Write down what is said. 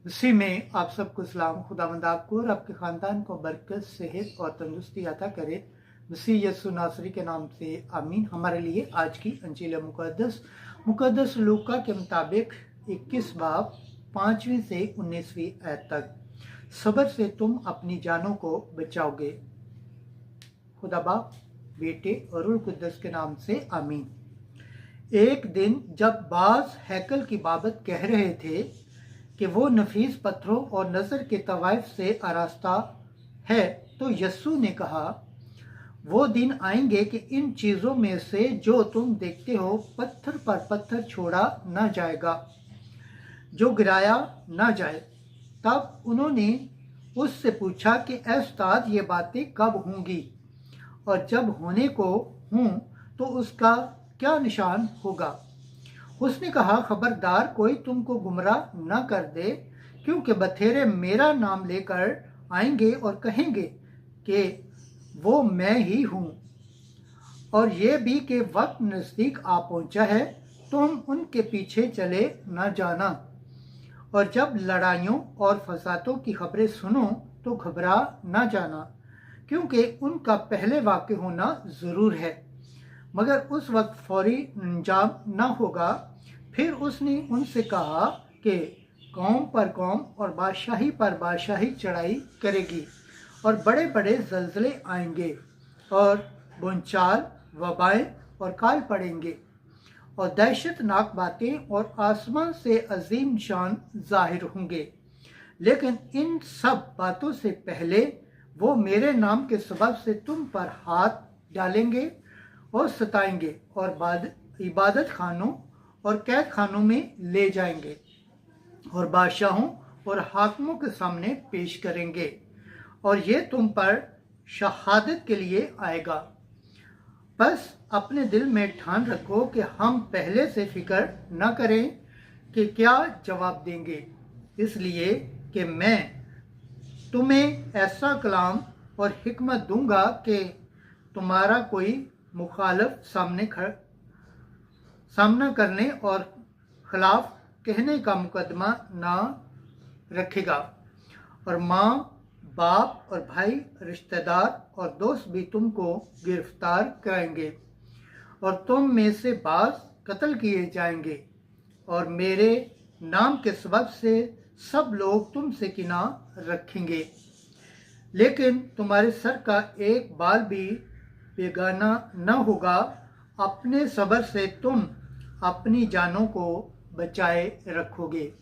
उसी में आप सबको सलाम। खुदावंद आपको और आपके ख़ानदान को बरकत, सेहत और तंदुरुस्ती अता करे। मसीह यसु नासरी के नाम से आमीन। हमारे लिए आज की अंजील मुक़द्दस लूका के मुताबिक 21 बाब 5वीं से 19वीं आयत तक। सब्र से तुम अपनी जानों को बचाओगे। खुदा बाप, बेटे और रूह कुद्दस के नाम से आमीन। एक दिन जब बाज हैकल की बाबत कह रहे थे कि वो नफीस पत्थरों और नज़र के तवाइफ से आरास्ता है, तो यस्सु ने कहा, वो दिन आएंगे कि इन चीज़ों में से जो तुम देखते हो पत्थर पर पत्थर छोड़ा न जाएगा, जो गिराया न जाए। तब उन्होंने उससे पूछा कि ऐ उस्ताद, ये बातें कब होंगी और जब होने को हों तो उसका क्या निशान होगा? उसने कहा, खबरदार कोई तुमको गुमराह न कर दे, क्योंकि बथेरे मेरा नाम लेकर आएंगे और कहेंगे कि वो मैं ही हूँ, और ये भी कि वक्त नज़दीक आ पहुँचा है, तुम उनके पीछे चले न जाना। और जब लड़ाइयों और फसादों की खबरें सुनो तो घबरा न जाना, क्योंकि उनका पहले वाक़ होना ज़रूर है, मगर उस वक्त फौरी अंजाम न होगा। फिर उसने उनसे कहा कि कौम पर कौम और बादशाही पर बादशाही चढ़ाई करेगी, और बड़े बड़े ज़लज़ले आएंगे, और भूचाल, वबाएं और काल पड़ेंगे, और दहशतनाक बातें और आसमान से अजीम निशान ज़ाहिर होंगे। लेकिन इन सब बातों से पहले वो मेरे नाम के सबब से तुम पर हाथ डालेंगे और सताएंगे, और इबादत खानों और कैद खानों में ले जाएंगे, और बादशाहों और हाकिमों के सामने पेश करेंगे, और ये तुम पर शहादत के लिए आएगा। बस अपने दिल में ठान रखो कि हम पहले से फिक्र न करें कि क्या जवाब देंगे, इसलिए कि मैं तुम्हें ऐसा कलाम और हिकमत दूंगा कि तुम्हारा कोई मुखालिफ सामना करने और खिलाफ कहने का मुकदमा ना रखेगा, और माँ, बाप और भाई, रिश्तेदार और दोस्त भी तुमको गिरफ्तार कराएंगे, और तुम में से बाज़ कत्ल किए जाएंगे, और मेरे नाम के सबब से सब लोग तुमसे किना रखेंगे, लेकिन तुम्हारे सर का एक बाल भी बेगाना न होगा। अपने सब्र से तुम अपनी जानों को बचाए रखोगे।